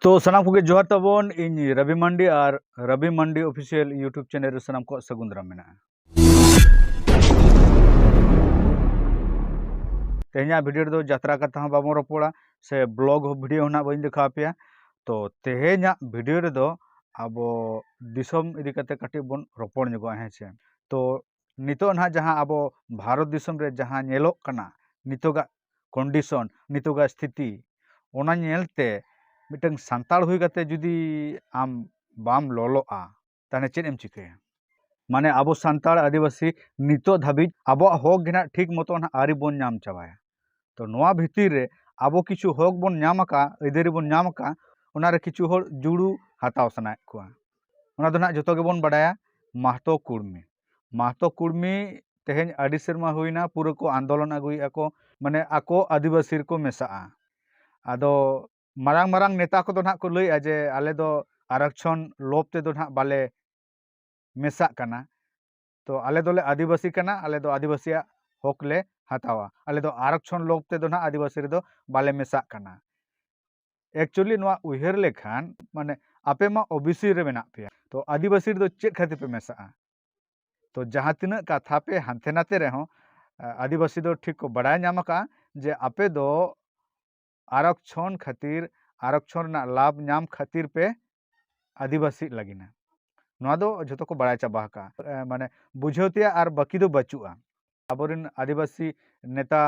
तो सानाम को जोहार तबन इन रवि मंडी और रवि मंडी ऑफिशियल यूट्यूब चैनल सानाम को सगुन दाराम मेना तेहना वीडियो दो यात्रा कथा हूं बाबो रपोड़ा से ब्लॉग वीडियो ना बइन देखा पे तो तेहना वीडियो रे दो अब दिसम इदी कते कटी बन रपोड़ ᱧᱚᱜᱚᱜᱼᱟ हैं से तो नितो ना जहां अब भारत दिसम रे जहां नेलोक कना नितोगा कंडीशन नितोगा स्थिति ओना नेलते मिटन सांताड़ हुई कते जुदी आम बाम लोलोआ ताने चेद एम चिकाया माने आबो सांताड़ आदिवासी नितो धाबी आबो हक गिना ठीक मतो ना आरी बन नाम चाबाया तो नोआ भितिर रे आबो किछु हक बन नामका इदेरी बन नामका ओनारे किछु हर जुड़ू हताव सनाय कुआ ओना दो ना जतो गेबन बडाया महतो कुर्मी तेहेन आदि सेरमा हुईना पूरा को आंदोलन अगुई को माने आको आदिवासी को मेसा आदो मारांग मारांग नेता को ना को लई जे आले दो आरक्षण लोभ ते दो ना बाले मेसा कना तो आले दोले आदिवासी कना आले दो आदिवासिया हक ले हतावा आले दो आरक्षण लोभ ते दो ना आदिवासी रे दो बाले मेसा कना एक्चुअली नोआ उहेर लेखान माने आपे मा ओबीसी रे मेना पे तो आदिवासी रे दो चेक खातिर पे मेसा तो जहाँ तीना कथा पे हानते नाते रहो आदिवासी दो ठीक को बड़ाय नामका जे आपे दो आरक्षण खातिर आरक्षण ना लाभ नाम खातिर पे आदिवासी लगिना नोआ दो जतो को बड़ाय चाबा का माने बुझौतिया और बाकी दो बचुआ आबोरिन आदिवासी नेता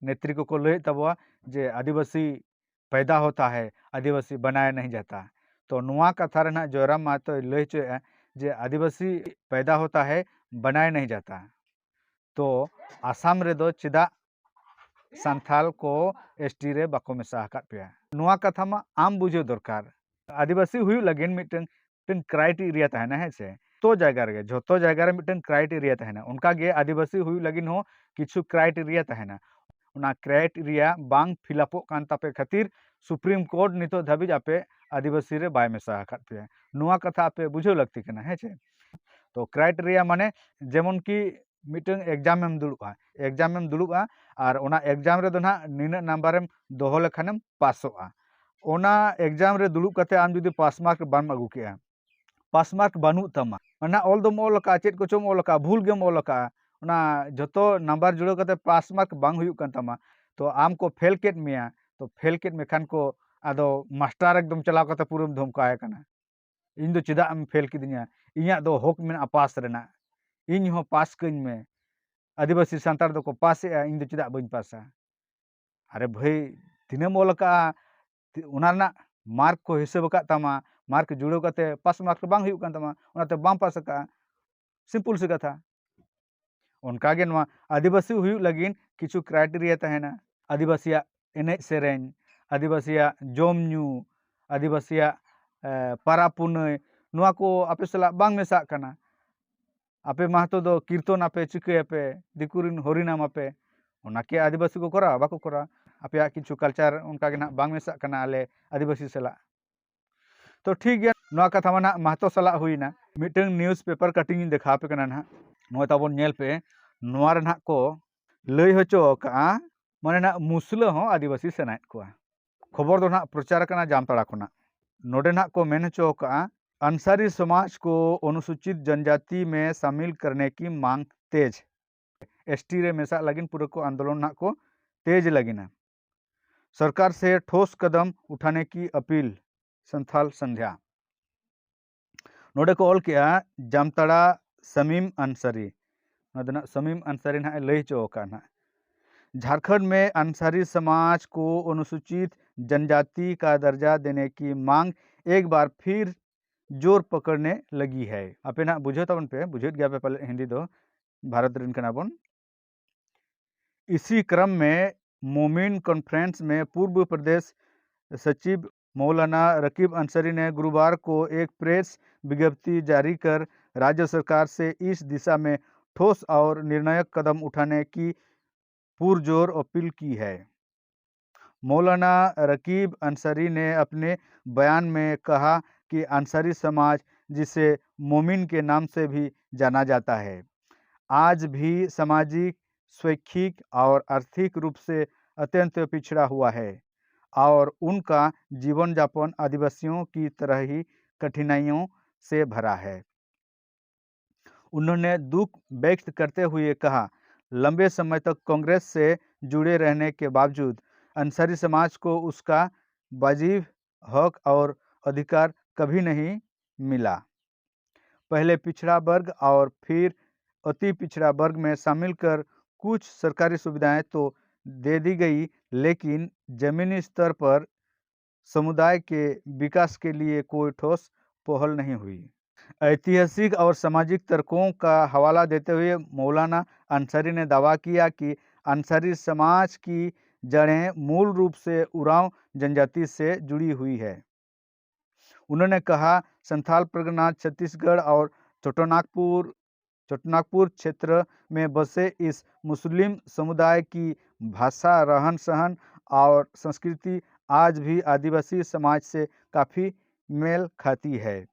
नेत्री को लय तबवा जे आदिवासी पैदा होता है आदिवासी बनाया नहीं जाता तो नुआ कथा रे ना जोराम मातो लय चे जे आदिवासी पैदा होता है बनाया नहीं जाता तो आसाम रे दो चिदा संथाल को एसटी रे बाको मेसा हकात पे नुआ कथा मा आम बुझे दरकार आदिवासी हुई लगिन मिटन क्राइटेरिया तहना है से तो जगह रे जोतो जगह रे मिटन क्राइटेरिया तहना उनका गे आदिवासी हुई लगिन हो किछु क्राइटेरिया तहना उना क्राइटेरिया बांग फिलअपो कान तापे खातिर सुप्रीम कोर्ट नितो धाबी आपे आदिवासी रे बाय मेसा हकात पे नुआ कथा आपे बुझो लगती कना है से तो क्राइटेरिया माने जेमन की मिटन एग्जाम में दुड़ुबा और ओना एग्जाम रे दो ना निना नंबर में दोहो लेखानेम पासोआ ओना एग्जाम रे दुड़ुब कते आम जुदी पास मार्क बाम अगु केआ पास मार्क बानु तमा ओना ऑल दो मोल का चेत को चोम ऑल का भूल गेम ऑल का ओना जतो नंबर जुड़ो कते पास मार्क बांग हुयु कान तमा तो आम को फेल केट मिया तो फेल केट मेखान को आदो मास्टर एकदम चलाव कते पूरम धमकाय कना इन दो चिदा am फेल किदिया इया दो हक मेना पास रेना इन हो पास कइन में आदिवासी सांतार दो को पास इन दो चिदा बइन पासा अरे भाई तिनम ऑल का उनारना मार्क को हिसाब का तमा मार्क जुड़ो कते पास मार्क बांग हुयु कान तमा उनाते बाम पास का सिंपल से कथा उनका गे नवा आदिवासी हुयु लगिन किछु क्राइटेरिया तहना आदिवासिया एने सेरेन आदिवासिया जोम न्यू आदिवासिया पारा पुनय नुआ को आपे सला बांग मेसा कना आपे महतो दो कीर्तन आपे चिके आपे दिकुरिन हरिनाम आपे उनके आदिवासी को करा बाको करा आपे किछु कल्चर उनका गे ना बांग मेसा कना आले आदिवासी सला तो ठीक गया नुआ कथा माना महतो सला हुईना मिटन न्यूज़ पेपर कटिंग देखा पे कना ना नुआ ताबोन नेल पे नुआ रे ना को लय होचो का माने ना मुसला हो आदिवासी सेनायत को खबर दो ना प्रचार कना जामताड़ा कोना नोडे ना को मेन होचो का अंसारी समाज को अनुसूचित जनजाति में शामिल करने की मांग तेज एसटी रे मेसा लगिन पूरा को आंदोलन ना को तेज लगिना सरकार से ठोस कदम उठाने की अपील संथाल संध्या नोडे को ऑल किया जामताड़ा समीम अंसारी समीम अंसारी ना लय चौका ना झारखंड में अंसारी समाज को अनुसूचित जनजाति का दर्जा देने की मांग एक बार फिर जोर पकड़ने लगी है आपे ना बुझो तबन पे बुझत गया पे पहले हिंदी दो भारत रिन कनाबन इसी क्रम में मोमिन कॉन्फ्रेंस में पूर्व प्रदेश सचिव मौलाना रकीब अंसारी ने गुरुवार को एक प्रेस विज्ञप्ति जारी कर राज्य सरकार से इस दिशा में ठोस और निर्णायक कदम उठाने की पुरजोर अपील की है मौलाना रकीब अंसारी ने अपने बयान में कहा कि अंसारी समाज जिसे मोमिन के नाम से भी जाना जाता है आज भी सामाजिक, शैक्षिक और आर्थिक रूप से अत्यंत पिछड़ा हुआ है। और उनका जीवन यापन आदिवासियों की तरह ही कठिनाइयों से भरा है। उन्होंने दुख व्यक्त करते हुए कहा, लंबे समय तक कांग्रेस से जुड़े रहने के बावजूद अंसारी समाज को उसका वाजिब हक और अधिकार कभी नहीं मिला। पहले पिछड़ा वर्ग और फिर अति पिछड़ा वर्ग में शामिल कर कुछ सरकारी सुविधाएं तो दे दी गई, लेकिन जमीनी स्तर पर समुदाय के विकास के लिए कोई ठोस पहल नहीं हुई। ऐतिहासिक और सामाजिक तर्कों का हवाला देते हुए मौलाना अंसारी ने दावा किया कि अंसारी समाज की जड़ें मूल रूप से उरांव जनजाति से जुड़ी हुई है। उन्होंने कहा, संथाल परगना छत्तीसगढ़ और छोटानागपुर क्षेत्र में बसे इस मुस्लिम समुदाय की भाषा, रहन सहन और संस्कृति आज भी आदिवासी समाज से काफ़ी मेल खाती है।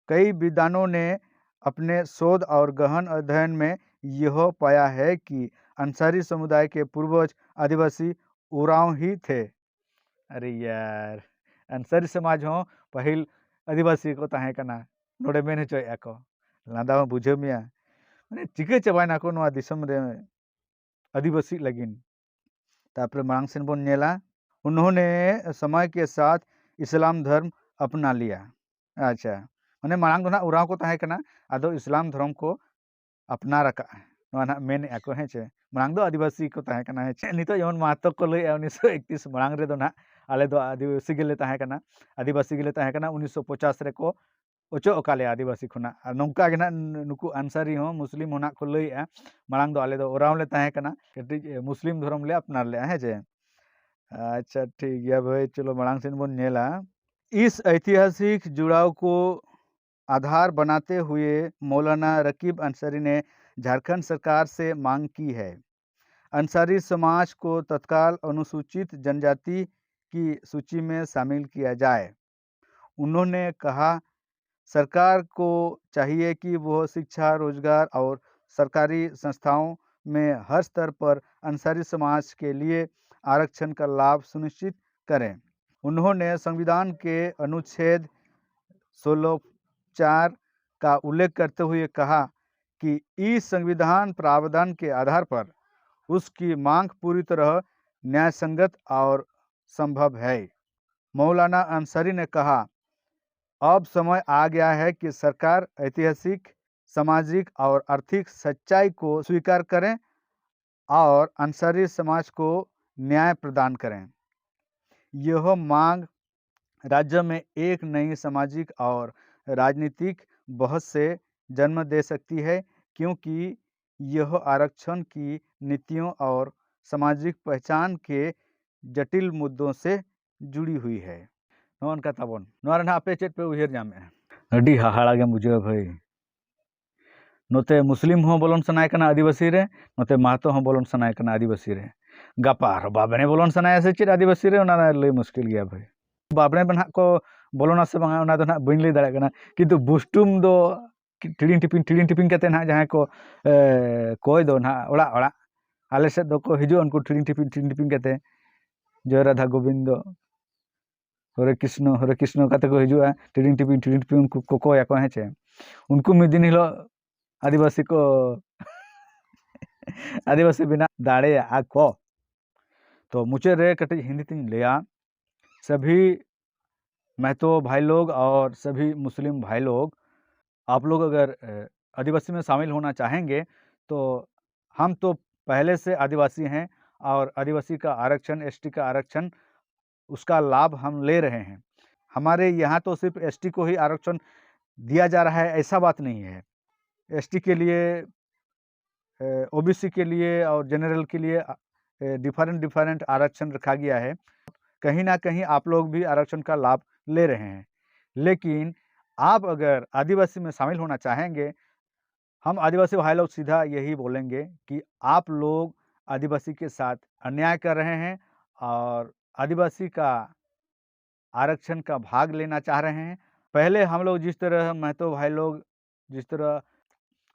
कई विद्वानों ने अपने शोध और गहन अध्ययन में यह पाया है कि अंसारी समुदाय के पूर्वज आदिवासी उरांव ही थे। अरे यार, अंसारी समाज हो पहिल आदिवासी को ताहे कना नोडे मेन होचोया को लांदा में बुझे मिया माने चिके चबायना को नोआ दिसम रे आदिवासी लगिन। तारपरे मांग सेन बोन नेला, उन्होंने समय के साथ इस्लाम धर्म अपना लिया। अच्छा, माने मांग ना उराव को ताहे कना आदो इस्लाम धर्म को अपना रखा नोआ ना मेन आको है चे मांग दो आदिवासी को ताहे कना है चे नितो जमन महतो को लई 1931 मांग रे दो ना आले दो आदिवासी गेले ताहे कना आदिवासी गेले ताहे कना 1950 रे को ओचो ओकाले आदिवासी खुना नौका के ना नुकु अंसारी हो मुस्लिम होना को लई मांग दो आले दो ओराव ले ताहे कना कटी मुस्लिम धर्म ले अपना ले है जे। अच्छा ठीक है भाई, चलो मांग सेन बोन नेला। इस ऐतिहासिक जुड़ाव को आधार बनाते हुए मौलाना रकीब अंसारी ने झारखंड सरकार से मांग की है, अंसारी समाज को तत्काल अनुसूचित जनजाति की सूची में शामिल किया जाए। उन्होंने कहा, सरकार को चाहिए कि वह शिक्षा, रोजगार और सरकारी संस्थाओं में हर स्तर पर अंसारी समाज के लिए आरक्षण का लाभ सुनिश्चित करें। उन्होंने संविधान के अनुच्छेद 16(4) का उल्लेख करते हुए कहा कि इस संविधान प्रावधान के आधार पर उसकी मांग पूरी तरह न्यायसंगत और संभव है। मौलाना अंसारी ने कहा, अब समय आ गया है कि सरकार ऐतिहासिक, सामाजिक और आर्थिक सच्चाई को स्वीकार करें और अंसारी समाज को न्याय प्रदान करें। यह मांग राज्य में एक नई सामाजिक और राजनीतिक बहस से जन्म दे सकती है, क्योंकि यह आरक्षण की नीतियों और सामाजिक पहचान के जटिल मुद्दों से जुड़ी हुई है। नोन का ताबन नोआ रे ना आपे चेत पे उहेर जामे अडी हाहाड़ा गे बुझे भाई। नोते मुस्लिम हो बोलन सनाय कना आदिवासी रे, नोते महतो हो बोलन सनाय कना आदिवासी रे, गापा आरो बाबने बोलन सनाय से चेत आदिवासी रे ओना लई मुश्किल गया भाई। बाबने बना को बोलोना से बांगा ओना दो ना बइन लई दाड़ा कना, किंतु बुस्टुम दो टिडिंग टिपिंग कते ना जहां को कोय दो ना ओड़ा ओड़ा आले से दो को हिजु उनको टिडिंग टिपिंग कते जय राधा गोविंद हरे कृष्ण कते को हिजुआ टिडिंग टिपिंग उनको कोकोया को हेचे उनको मिद दिन हिलो आदिवासी को आदिवासी बिना दाड़े आको। तो मुझे रे कटे हिंदी तीन लिया, सभी महतो भाई लोग और सभी मुस्लिम भाई लोग, आप लोग अगर आदिवासी में शामिल होना चाहेंगे तो हम तो पहले से आदिवासी हैं और आदिवासी का आरक्षण, एसटी का आरक्षण, उसका लाभ हम ले रहे हैं। हमारे यहाँ तो सिर्फ एसटी को ही आरक्षण दिया जा रहा है, ऐसा बात नहीं है। एसटी के लिए, ओबीसी के लिए और जनरल के लिए डिफरेंट आरक्षण रखा गया है। कहीं ना कहीं आप लोग भी आरक्षण का लाभ ले रहे हैं, लेकिन आप अगर आदिवासी में शामिल होना चाहेंगे, हम आदिवासी भाई लोग सीधा यही बोलेंगे कि आप लोग आदिवासी के साथ अन्याय कर रहे हैं और आदिवासी का आरक्षण का भाग लेना चाह रहे हैं। पहले हम लोग जिस तरह महतो भाई लोग, जिस तरह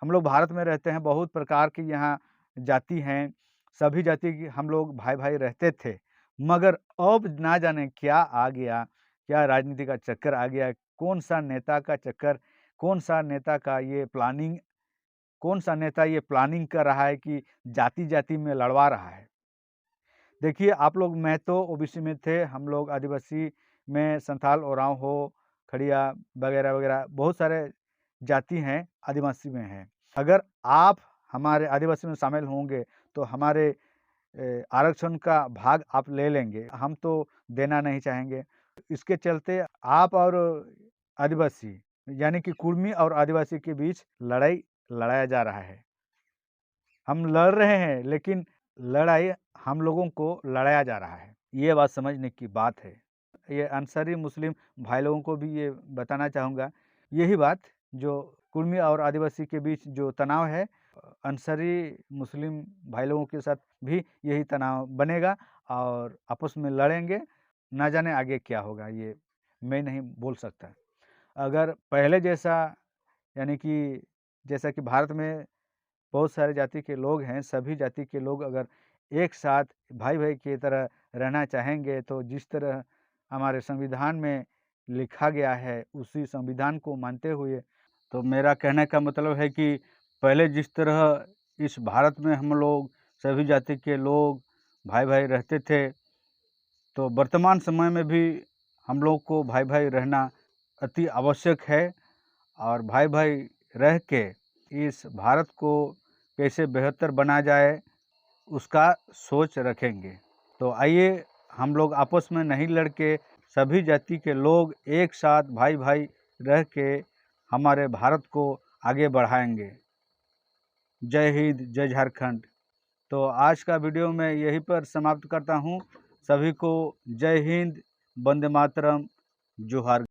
हम लोग भारत में रहते हैं, बहुत प्रकार की यहाँ जाति हैं, सभी जाति की हम लोग भाई भाई रहते थे। मगर अब ना जाने क्या आ गया, क्या राजनीति का चक्कर आ गया, कौन-सा नेता का चक्कर, कौन-सा नेता का ये प्लानिंग, कौन-सा नेता ये प्लानिंग कर रहा है कि जाति-जाति में लड़वा रहा है। देखिए आप लोग, मैं तो ओबीसी में थे, हम लोग आदिवासी में संथाल, ओरांव हो, खड़िया वगैरह-वगैरह बहुत सारे जाति हैं, आदिवासी में हैं। अगर आप हमारे आदिवासी में शामिल होंगे तो हमारे आरक्षण का भाग आप ले लेंगे, हम तो देना नहीं चाहेंगे। इसके चलते आप और आदिवासी यानी कि कुर्मी और आदिवासी के बीच लड़ाई लड़ाया जा रहा है। हम लड़ रहे हैं लेकिन लड़ाई हम लोगों को लड़ाया जा रहा है, ये बात समझने की बात है। ये अंसारी मुस्लिम भाई लोगों को भी ये बताना चाहूँगा, यही बात जो कुर्मी और आदिवासी के बीच जो तनाव है, अंसारी मुस्लिम भाई लोगों के साथ भी यही तनाव बनेगा और आपस में लड़ेंगे, ना जाने आगे क्या होगा, ये मैं नहीं बोल सकता। अगर पहले जैसा यानी कि जैसा कि भारत में बहुत सारे जाति के लोग हैं, सभी जाति के लोग अगर एक साथ भाई-भाई की तरह रहना चाहेंगे, तो जिस तरह हमारे संविधान में लिखा गया है, उसी संविधान को मानते हुए, तो मेरा कहने का मतलब है कि पहले जिस तरह इस भारत में हम लोग सभी जाति के लोग भाई-भाई रहते थे, तो वर्तमान समय में भी हम लोग को भाई-भाई रहना अति आवश्यक है और भाई-भाई रह के इस भारत को कैसे बेहतर बना जाए, उसका सोच रखेंगे। तो आइए हम लोग आपस में नहीं लड़ के सभी जाति के लोग एक साथ भाई-भाई रह के हमारे भारत को आगे बढ़ाएँगे। जय हिंद, जय झारखंड। तो आज का वीडियो मैं यहीं पर समाप्त करता हूँ। सभी को जय हिंद, वंदे मातरम, जोहार।